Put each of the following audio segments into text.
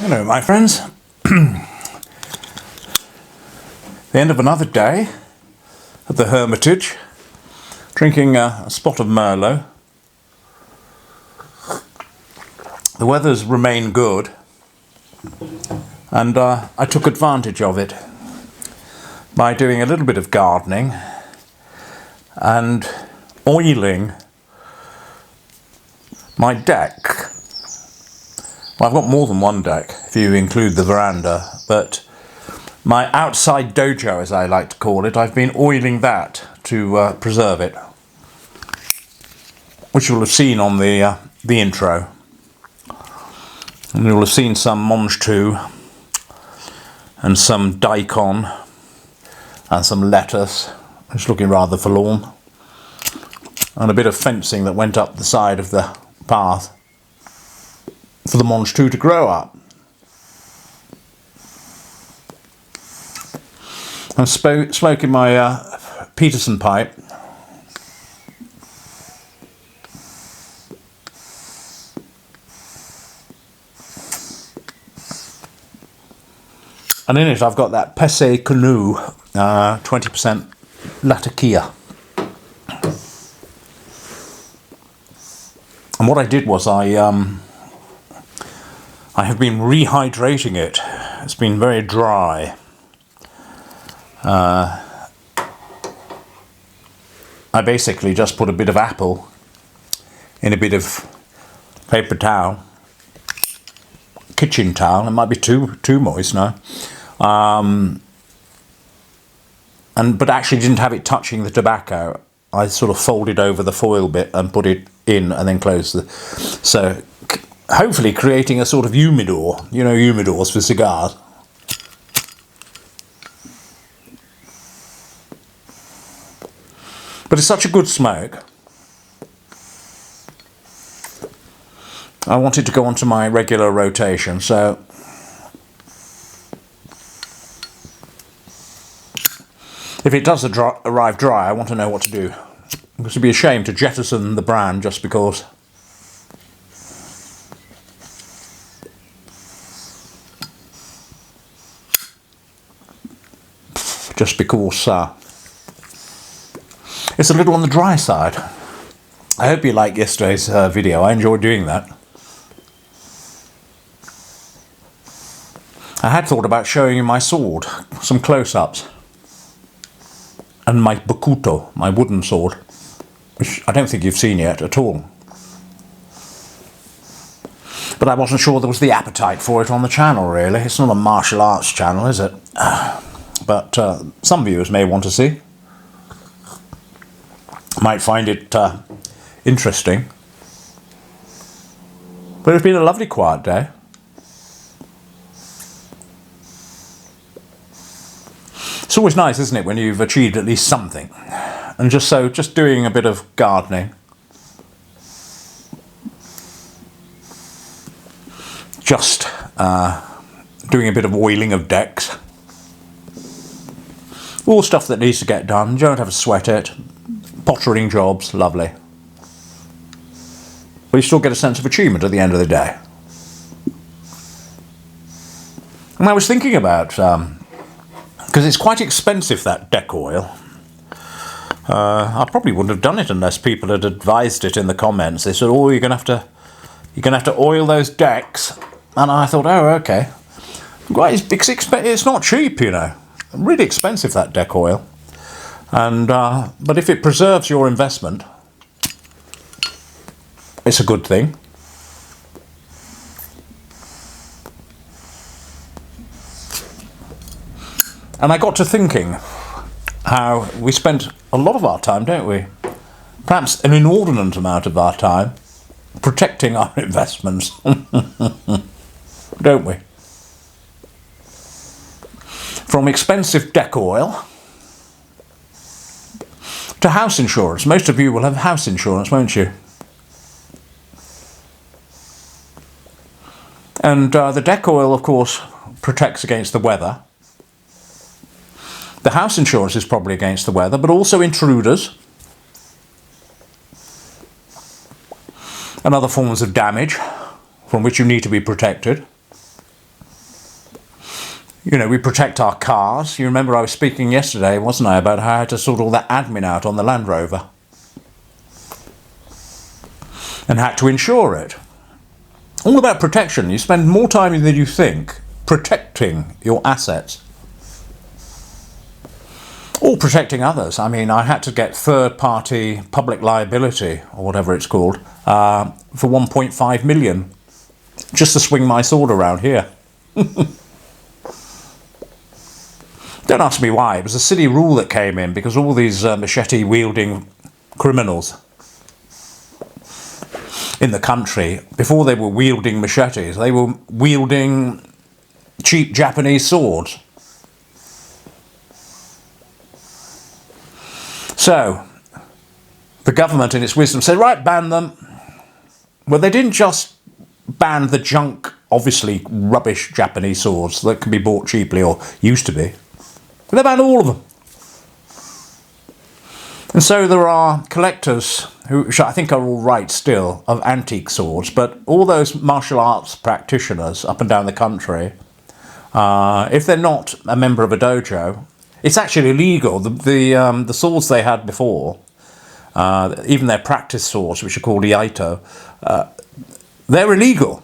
Hello, my friends. The end of another day at the Hermitage, drinking a spot of Merlot. The weather's remained good, and I took advantage of it by doing a little bit of gardening and oiling my deck. Well, I've got more than one deck, if you include the veranda, but my outside dojo, as I like to call it, I've been oiling that to preserve it, which you'll have seen on the intro. And you'll have seen some mange tout and some daikon and some lettuce. It's looking rather forlorn. And a bit of fencing that went up the side of the path for the mange tout to grow up. I'm smoking my Peterson pipe. And in it I've got that Pesse Canoe 20% Latakia. And what I did was I have been rehydrating it. It's been very dry. I basically just put a bit of apple in a bit of paper towel, kitchen towel. It might be too moist now, but actually didn't have it touching the tobacco. I sort of folded over the foil bit and put it in, and then closed the. So hopefully creating a sort of humidor. You know, humidors for cigars. But it's such a good smoke. I wanted to go onto my regular rotation, so if it does arrive dry, I want to know what to do. Because it'd be a shame to jettison the brand just because. It's a little on the dry side. I hope you liked yesterday's video. I enjoyed doing that. I had thought about showing you my sword, some close-ups, and my bakuto, my wooden sword, which I don't think you've seen yet at all. But I wasn't sure there was the appetite for it on the channel, really. It's not a martial arts channel, is it? But some viewers may want to see. Might find it interesting. But it's been a lovely quiet day. It's always nice, isn't it, when you've achieved at least something. And just doing a bit of gardening. Just doing a bit of oiling of decks. All stuff that needs to get done. You don't have to sweat it. Pottering jobs, lovely. But you still get a sense of achievement at the end of the day. And I was thinking about, because it's quite expensive, that deck oil. I probably wouldn't have done it unless people had advised it in the comments. They said, "Oh, you're gonna have to oil those decks," and I thought, "Oh, okay." Well, it's not cheap, you know. Really expensive, that deck oil. And but if it preserves your investment, it's a good thing. And I got to thinking how we spent a lot of our time, don't we? Perhaps an inordinate amount of our time protecting our investments, don't we? From expensive deck oil to house insurance. Most of you will have house insurance, won't you? And the deck oil, of course, protects against the weather. The house insurance is probably against the weather, but also intruders and other forms of damage from which you need to be protected. You know, we protect our cars. You remember I was speaking yesterday, wasn't I, about how I had to sort all that admin out on the Land Rover and had to insure it. All about protection. You spend more time than you think protecting your assets. Or protecting others. I mean, I had to get third-party public liability, or whatever it's called, for 1.5 million, just to swing my sword around here. Don't ask me why. It was a silly rule that came in because all these machete-wielding criminals in the country, before they were wielding machetes, they were wielding cheap Japanese swords. So, the government in its wisdom said, right, ban them. Well, they didn't just ban the junk, obviously rubbish Japanese swords that can be bought cheaply or used to be. But they banned all of them. And so there are collectors, who, which I think are all right still, of antique swords, but all those martial arts practitioners up and down the country, if they're not a member of a dojo, it's actually illegal. The swords they had before, even their practice swords, which are called iaito, they're illegal.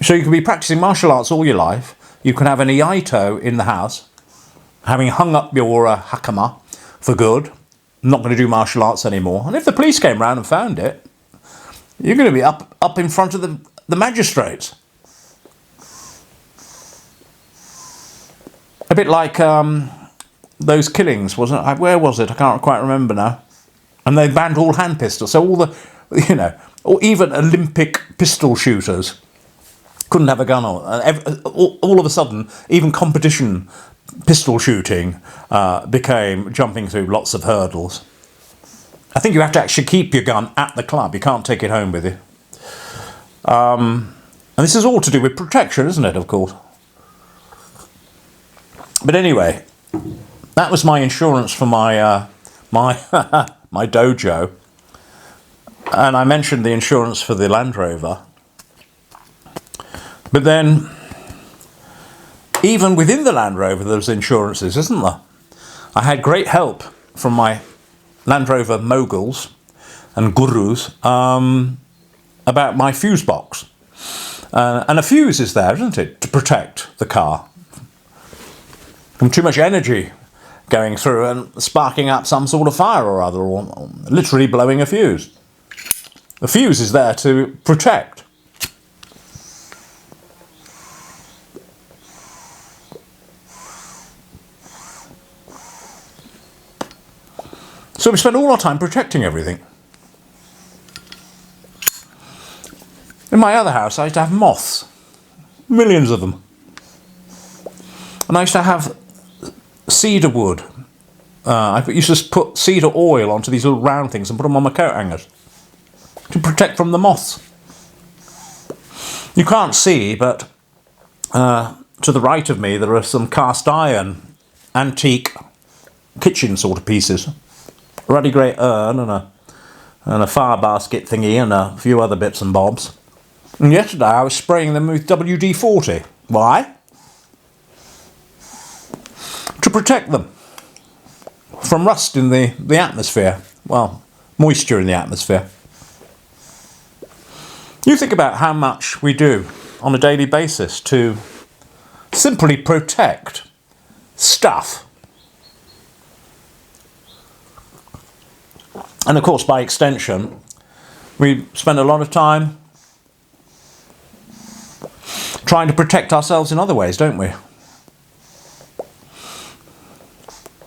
So you can be practicing martial arts all your life. You can have an iaito in the house, having hung up your hakama for good, not going to do martial arts anymore. And if the police came round and found it, you're going to be up in front of the magistrates. A bit like those killings, wasn't it? Where was it? I can't quite remember now. And they banned all hand pistols. So all the, you know, or even Olympic pistol shooters couldn't have a gun on. All of a sudden, even competition pistol shooting became jumping through lots of hurdles. I think you have to actually keep your gun at the club. You can't take it home with you. And this is all to do with protection, isn't it, of course? But anyway, that was my insurance for my my dojo. And I mentioned the insurance for the Land Rover. But then, even within the Land Rover, there's insurances, isn't there? I had great help from my Land Rover moguls and gurus about my fuse box. And a fuse is there, isn't it, to protect the car from too much energy going through and sparking up some sort of fire or other, or literally blowing a fuse. The fuse is there to protect. So we spend all our time protecting everything. In my other house, I used to have moths. Millions of them. And I used to have cedar wood. I used to put cedar oil onto these little round things and put them on my coat hangers to protect from the moths. You can't see, but to the right of me there are some cast iron, antique kitchen sort of pieces. A ruddy grey urn and a fire basket thingy and a few other bits and bobs. And yesterday I was spraying them with WD-40. Why? To protect them from rust in the atmosphere. Well, moisture in the atmosphere. You think about how much we do on a daily basis to simply protect stuff. And of course, by extension, we spend a lot of time trying to protect ourselves in other ways, don't we?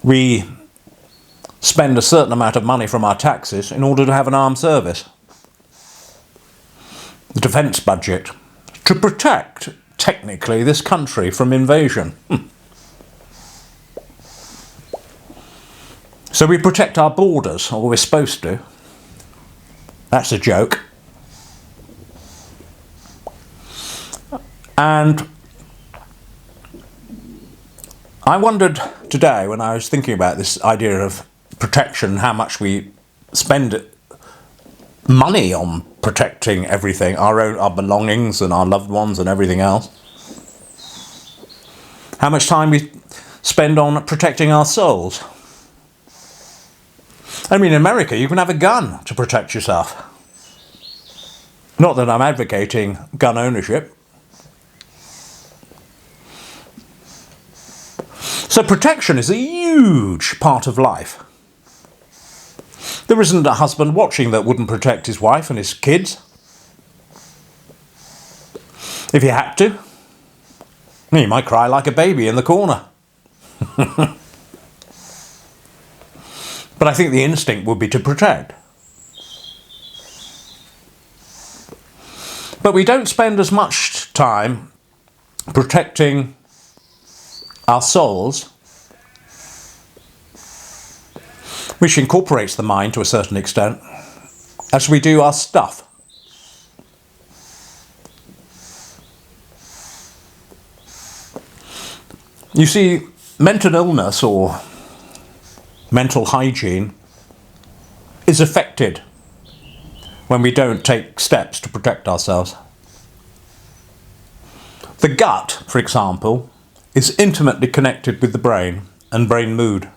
We spend a certain amount of money from our taxes in order to have an armed service. The defence budget, to protect, technically, this country from invasion. So we protect our borders, or we're supposed to. That's a joke. And I wondered today, when I was thinking about this idea of protection, how much we spend money on protecting everything, our belongings and our loved ones and everything else. How much time we spend on protecting our souls. I mean, in America, you can have a gun to protect yourself. Not that I'm advocating gun ownership. So protection is a huge part of life. There isn't a husband watching that wouldn't protect his wife and his kids. If he had to, he might cry like a baby in the corner. But I think the instinct would be to protect. But we don't spend as much time protecting our souls, which incorporates the mind to a certain extent, as we do our stuff. You see, mental illness or mental hygiene is affected when we don't take steps to protect ourselves. The gut, for example, is intimately connected with the brain and brain mood.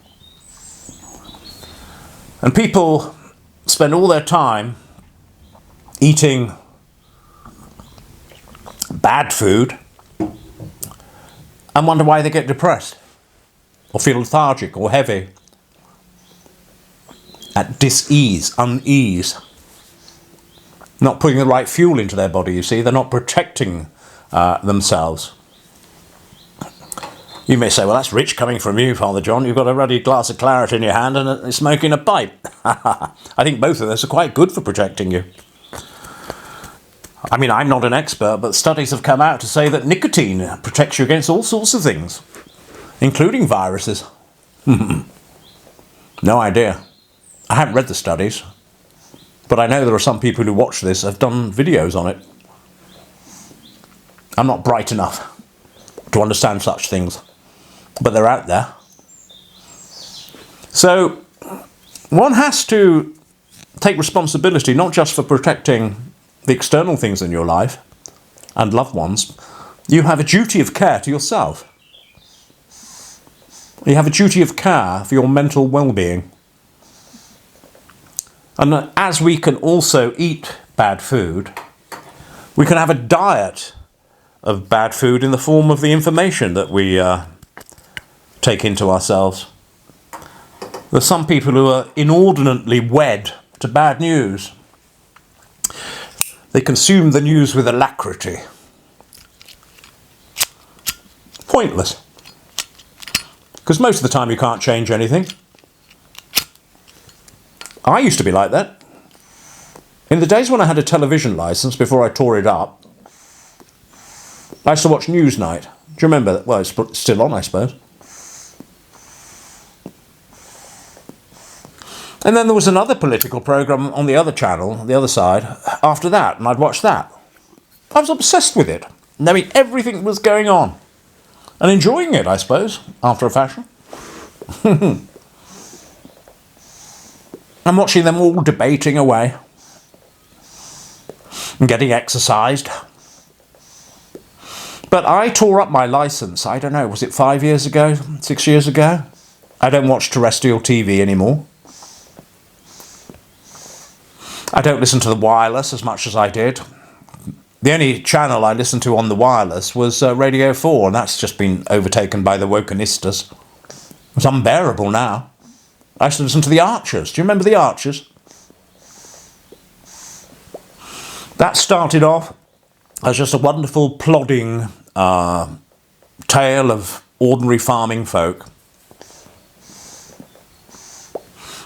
And people spend all their time eating bad food and wonder why they get depressed or feel lethargic or heavy, at dis-ease, unease. Not putting the right fuel into their body, you see. They're not protecting themselves. You may say, well, that's rich coming from you, Father John. You've got a ruddy glass of claret in your hand and smoking a pipe. I think both of those are quite good for protecting you. I mean, I'm not an expert, but studies have come out to say that nicotine protects you against all sorts of things, including viruses. No idea. I haven't read the studies, but I know there are some people who watch this have done videos on it. I'm not bright enough to understand such things, but they're out there. So one has to take responsibility not just for protecting the external things in your life and loved ones. You have a duty of care to yourself. You have a duty of care for your mental well-being. And as we can also eat bad food, we can have a diet of bad food in the form of the information that we take into ourselves. There's some people who are inordinately wed to bad news. They consume the news with alacrity. Pointless. Because most of the time you can't change anything. I used to be like that. In the days when I had a television licence before I tore it up, I used to watch Newsnight. Do you remember that? Well, it's still on, I suppose. And then there was another political programme on the other channel, the other side, after that, and I'd watch that. I was obsessed with it, knowing everything that was going on, and enjoying it, I suppose, after a fashion. I'm watching them all debating away, and getting exercised. But I tore up my licence, I don't know, was it 5 years ago, 6 years ago? I don't watch terrestrial TV anymore. I don't listen to the wireless as much as I did. The only channel I listened to on the wireless was Radio 4, and that's just been overtaken by the wokenistas. It's unbearable now. I used to listen to the Archers. Do you remember the Archers? That started off as just a wonderful plodding tale of ordinary farming folk.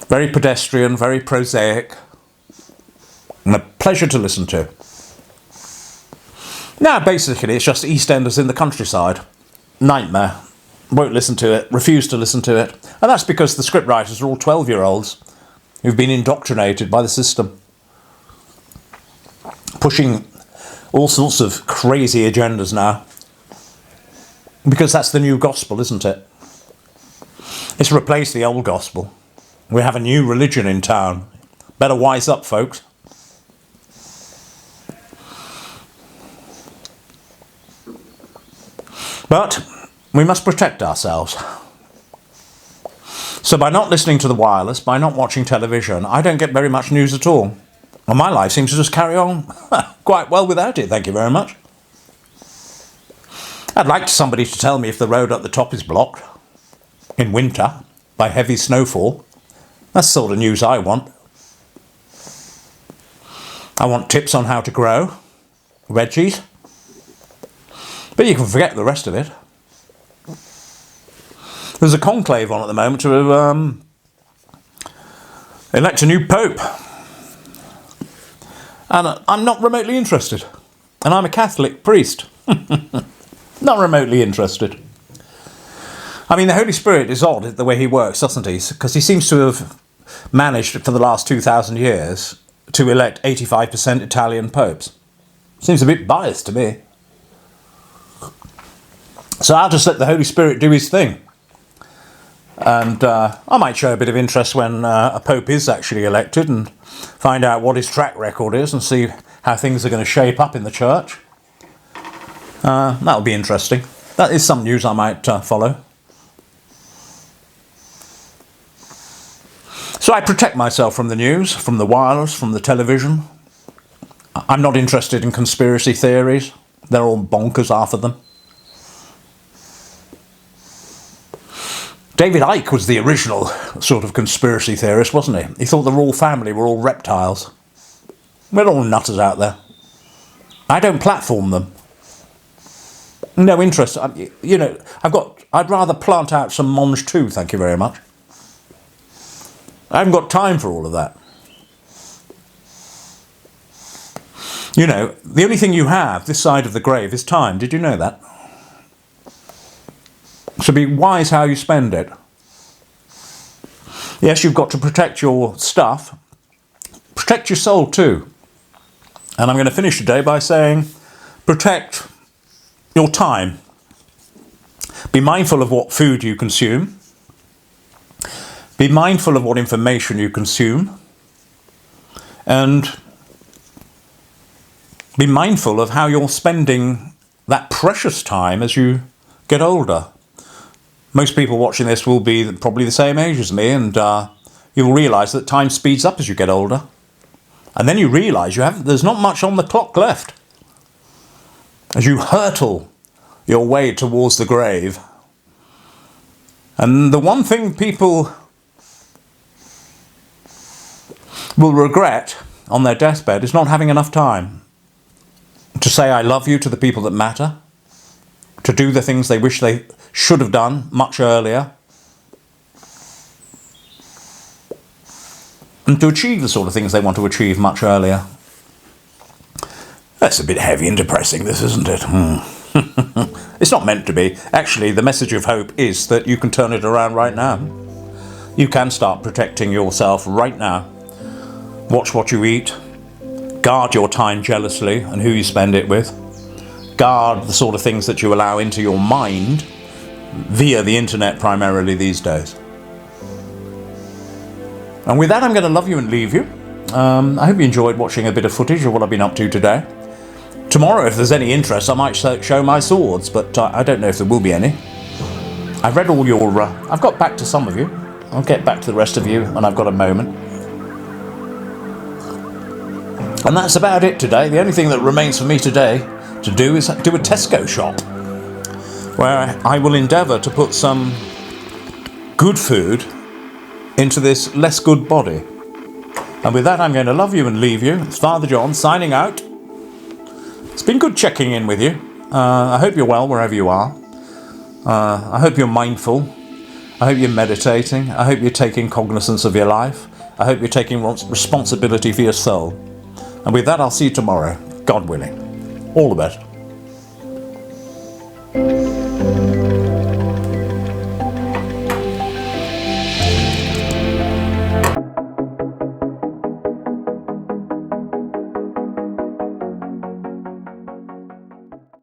Very pedestrian, very prosaic, and a pleasure to listen to. Now, basically, it's just EastEnders in the countryside. Nightmare. Won't listen to it, refuse to listen to it. And that's because the scriptwriters are all 12-year-olds who've been indoctrinated by the system, pushing all sorts of crazy agendas now. Because that's the new gospel, isn't it? It's replaced the old gospel. We have a new religion in town. Better wise up, folks. But we must protect ourselves. So by not listening to the wireless, by not watching television, I don't get very much news at all. And my life seems to just carry on quite well without it, thank you very much. I'd like somebody to tell me if the road at the top is blocked in winter by heavy snowfall. That's the sort of news I want. I want tips on how to grow veggies. But you can forget the rest of it. There's a conclave on at the moment to elect a new pope. And I'm not remotely interested. And I'm a Catholic priest. Not remotely interested. I mean, the Holy Spirit is odd the way he works, doesn't he? Because he seems to have managed for the last 2,000 years to elect 85% Italian popes. Seems a bit biased to me. So I'll just let the Holy Spirit do his thing. And I might show a bit of interest when a pope is actually elected and find out what his track record is and see how things are going to shape up in the church. That'll be interesting. That is some news I might follow. So I protect myself from the news, from the wireless, from the television. I'm not interested in conspiracy theories. They're all bonkers, half of them. David Icke was the original sort of conspiracy theorist, wasn't he? He thought the royal family were all reptiles. We're all nutters out there. I don't platform them. No interest. You know, I'd rather plant out some Monge too, thank you very much. I haven't got time for all of that. You know, the only thing you have this side of the grave is time. Did you know that? So be wise how you spend it. Yes, you've got to protect your stuff. Protect your soul too. And I'm going to finish today by saying, protect your time. Be mindful of what food you consume. Be mindful of what information you consume. And be mindful of how you're spending that precious time as you get older. Most people watching this will be probably the same age as me, and you'll realise that time speeds up as you get older. And then you realise there's not much on the clock left. As you hurtle your way towards the grave. And the one thing people will regret on their deathbed is not having enough time to say I love you to the people that matter, to do the things they wish they should have done much earlier, and to achieve the sort of things they want to achieve much earlier. That's a bit heavy and depressing, this, isn't it? It's not meant to be. Actually, the message of hope is that you can turn it around right now. You can start protecting yourself right now. Watch what you eat. Guard your time jealously and who you spend it with. Guard the sort of things that you allow into your mind via the internet primarily these days. And with that, I'm going to love you and leave you. I hope you enjoyed watching a bit of footage of what I've been up to today. Tomorrow, if there's any interest, I might show my swords, but I don't know if there will be any. I've read all your... I've got back to some of you. I'll get back to the rest of you when I've got a moment. And that's about it today. The only thing that remains for me today to do is do a Tesco shop, where I will endeavour to put some good food into this less good body. And with that, I'm going to love you and leave you. It's Father John signing out. It's been good checking in with you. I hope you're well wherever you are. I hope you're mindful. I hope you're meditating. I hope you're taking cognizance of your life. I hope you're taking responsibility for your soul. And with that, I'll see you tomorrow, God willing. All the best.